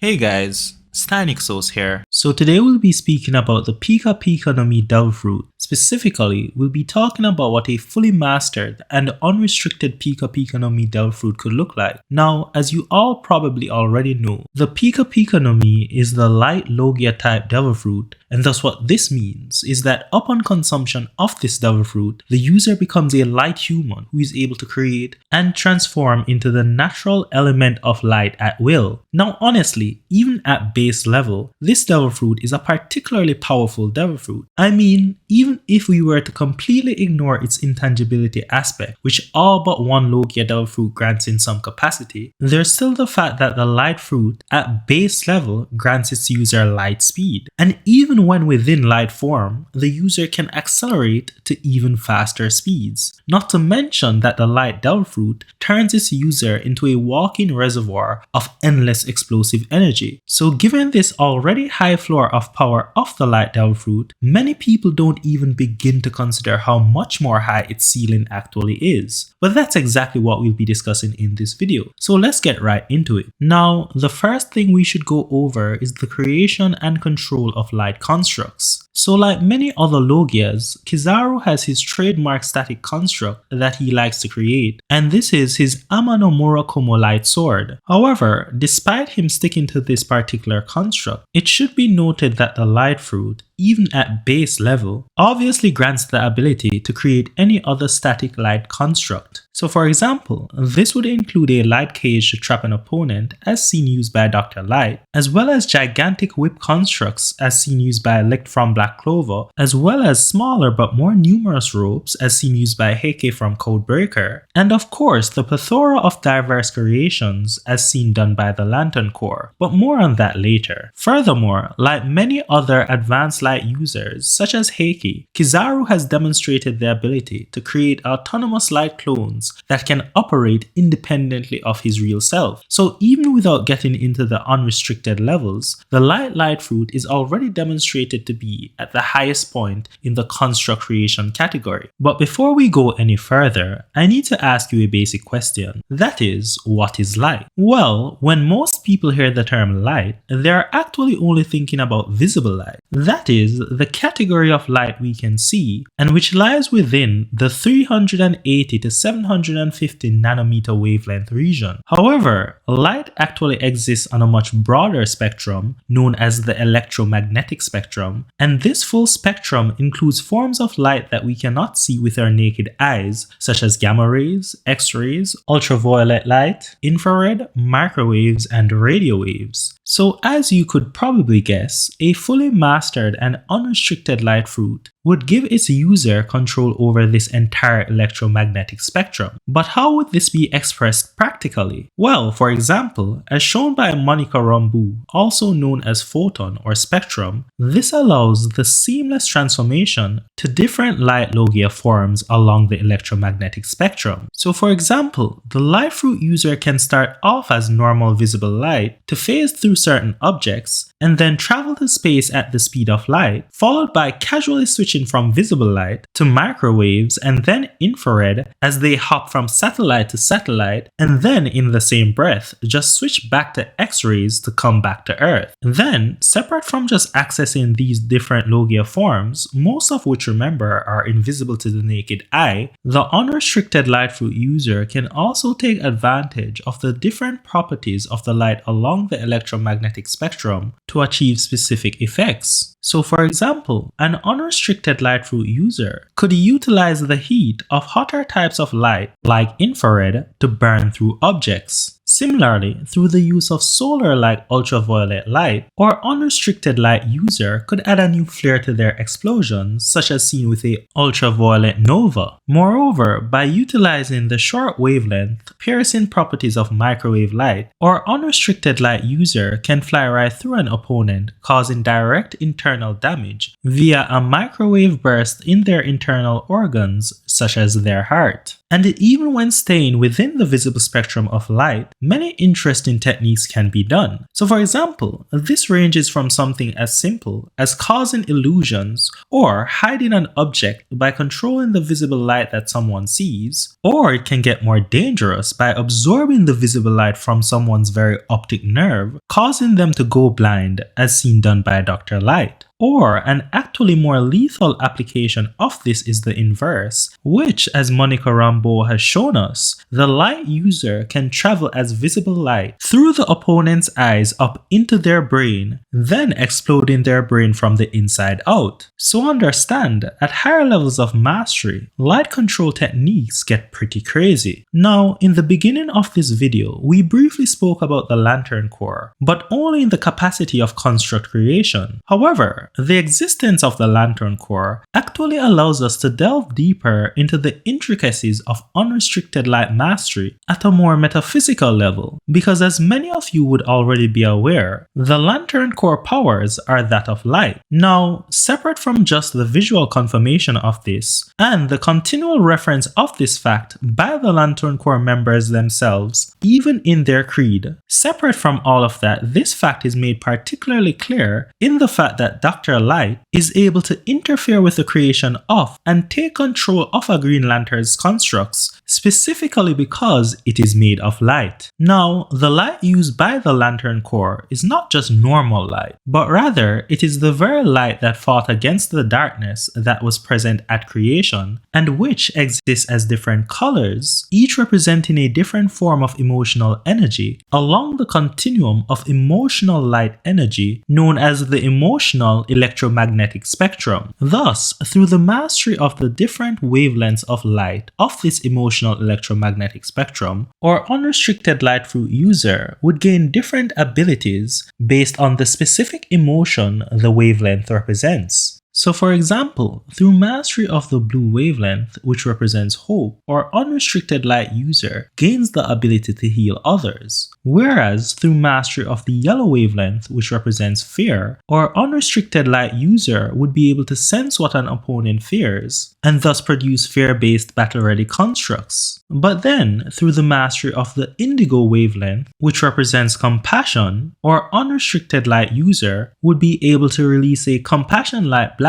Hey guys, Steinixos here. So today we'll be speaking about the Pika Pika no Mi devil fruit. Specifically, we'll be talking about what a fully mastered and unrestricted Pika Pika no Mi devil fruit could look like. Now, as you all probably already know, the Pika Pika no Mi is the light Logia type devil fruit, and thus what this means is that upon consumption of this devil fruit, the user becomes a light human who is able to create and transform into the natural element of light at will. Now honestly, even at base level, this devil fruit is a particularly powerful devil fruit. I mean, even if we were to completely ignore its intangibility aspect, which all but one Logia devil fruit grants in some capacity, there's still the fact that the light fruit at base level grants its user light speed. And even when within light form, the user can accelerate to even faster speeds. Not to mention that the light devil fruit turns its user into a walking reservoir of endless explosive energy. So given this already high floor of power of the light devil fruit, many people don't even begin to consider how much more high its ceiling actually is. But that's exactly what we'll be discussing in this video. So let's get right into it. Now, the first thing we should go over is the creation and control of light constructs. So like many other Logias, Kizaru has his trademark static construct that he likes to create, and this is his Ama no Murakumo light sword. However, despite him sticking to this particular construct, it should be noted that the light fruit, even at base level, obviously grants the ability to create any other static light construct. So for example, this would include a light cage to trap an opponent as seen used by Dr. Light, as well as gigantic whip constructs as seen used by Licked from Black Clover, as well as smaller but more numerous ropes as seen used by Heike from Codebreaker, and of course the plethora of diverse creations as seen done by the Lantern Corps, but more on that later. Furthermore, like many other advanced light users such as Heike, Kizaru has demonstrated the ability to create autonomous light clones that can operate independently of his real self. So even without getting into the unrestricted levels, the light fruit is already demonstrated to be at the highest point in the construct creation category. But before we go any further, I need to ask you a basic question. That is, what is light? Well, when most people hear the term light, they are actually only thinking about visible light. That is, the category of light we can see, and which lies within the 380 to 750 nanometer wavelength region. However, light actually exists on a much broader spectrum known as the electromagnetic spectrum, and this full spectrum includes forms of light that we cannot see with our naked eyes, such as gamma rays, X-rays, ultraviolet light, infrared, microwaves, and radio waves. So as you could probably guess, a fully mastered and unrestricted light fruit would give its user control over this entire electromagnetic spectrum. But how would this be expressed practically? Well, for example, as shown by Monica Rambeau, also known as photon or spectrum, this allows the seamless transformation to different light Logia forms along the electromagnetic spectrum. So for example, the light fruit user can start off as normal visible light to phase through certain objects and then travel to space at the speed of light, followed by casually switching from visible light to microwaves and then infrared as they hop from satellite to satellite, and then in the same breath just switch back to X-rays to come back to Earth. Then, separate from just accessing these different Logia forms, most of which remember are invisible to the naked eye, the unrestricted light fruit user can also take advantage of the different properties of the light along the electromagnetic spectrum to achieve specific effects. So for example, an unrestricted light fruit user could utilize the heat of hotter types of light like infrared to burn through objects. Similarly, through the use of solar like ultraviolet light, or unrestricted light user could add a new flair to their explosions, such as seen with a ultraviolet nova. Moreover, by utilizing the short wavelength piercing properties of microwave light, or unrestricted light user can fly right through an opponent, causing direct internal damage via a microwave burst in their internal organs, such as their heart. And even when staying within the visible spectrum of light, many interesting techniques can be done. So for example, this ranges from something as simple as causing illusions or hiding an object by controlling the visible light that someone sees, or it can get more dangerous by absorbing the visible light from someone's very optic nerve, causing them to go blind, as seen done by Dr. Light. Or an actually more lethal application of this is the inverse, which, as Monica Rambeau has shown us, the light user can travel as visible light through the opponent's eyes up into their brain, then exploding their brain from the inside out. So understand, at higher levels of mastery, light control techniques get pretty crazy. Now, in the beginning of this video, we briefly spoke about the Lantern Core, but only in the capacity of construct creation. However, the existence of the Lantern Core actually allows us to delve deeper into the intricacies of unrestricted light mastery at a more metaphysical level, because as many of you would already be aware, the Lantern Core powers are that of light. Now, separate from just the visual confirmation of this, and the continual reference of this fact by the Lantern Core members themselves, even in their creed, separate from all of that, this fact is made particularly clear in the fact that Dr. Light is able to interfere with the creation of and take control of a Green Lantern's constructs, specifically because it is made of light. Now, the light used by the Lantern Core is not just normal light, but rather it is the very light that fought against the darkness that was present at creation, and which exists as different colors, each representing a different form of emotional energy along the continuum of emotional light energy known as the emotional electromagnetic spectrum. Thus, through the mastery of the different wavelengths of light of this emotional electromagnetic spectrum, our unrestricted light fruit user would gain different abilities based on the specific emotion the wavelength represents. So for example, through mastery of the blue wavelength, which represents hope, our unrestricted light user gains the ability to heal others. Whereas through mastery of the yellow wavelength, which represents fear, our unrestricted light user would be able to sense what an opponent fears, and thus produce fear-based battle-ready constructs. But then, through the mastery of the indigo wavelength, which represents compassion, our unrestricted light user would be able to release a compassion light blast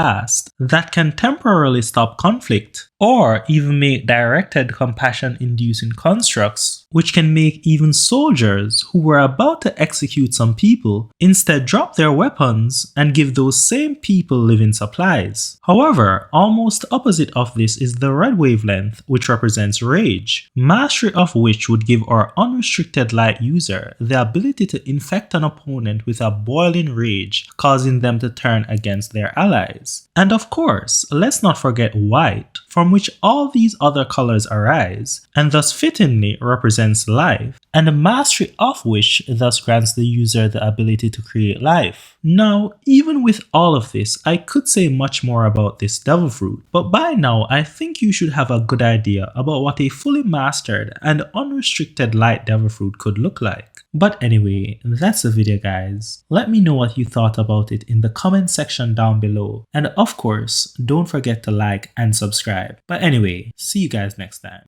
that can temporarily stop conflict, or even make directed compassion-inducing constructs, which can make even soldiers who were about to execute some people instead drop their weapons and give those same people living supplies. However, almost opposite of this is the red wavelength, which represents rage, mastery of which would give our unrestricted light user the ability to infect an opponent with a boiling rage, causing them to turn against their allies. And of course, let's not forget white, from which all these other colors arise, and thus fittingly represents life, and the mastery of which thus grants the user the ability to create life. Now, even with all of this, I could say much more about this devil fruit, but by now I think you should have a good idea about what a fully mastered and unrestricted light devil fruit could look like. But anyway, that's the video guys. Let me know what you thought about it in the comment section down below. And of course, don't forget to like and subscribe. But anyway, see you guys next time.